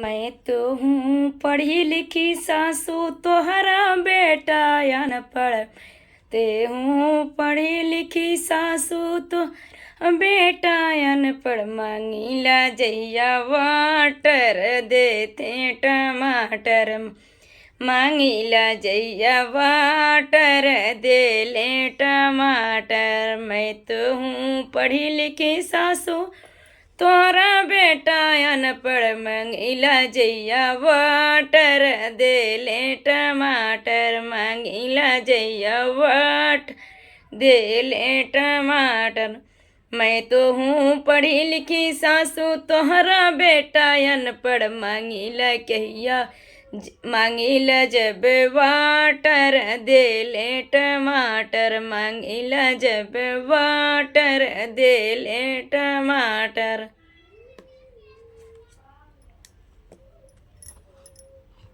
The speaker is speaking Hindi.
मैं तो हूँ पढ़ी लिखी सासू तोहरा बेटा अनपढ़। ते हूँ पढ़ी लिखी सासू तो बेटा अनपढ़। मांगीला जैया वाटर देते टमाटर। मांगीला जैया वाटर दे ले टमाटर। मैं तो हूँ पढ़ी लिखी सासू तोरा बेटा अनपढ़। मांगीला जैया वाटर दे ले टमाटर। मांगीला जैया वाट दे ले टमाटर। मैं तो हूँ पढ़ी लिखी सासू तोहरा बेटा अनपढ़। मांगीला कहिया मांगीला जब वाटर दे ले टमाटर। मांगीला जब वाटर दे ले टमाटर।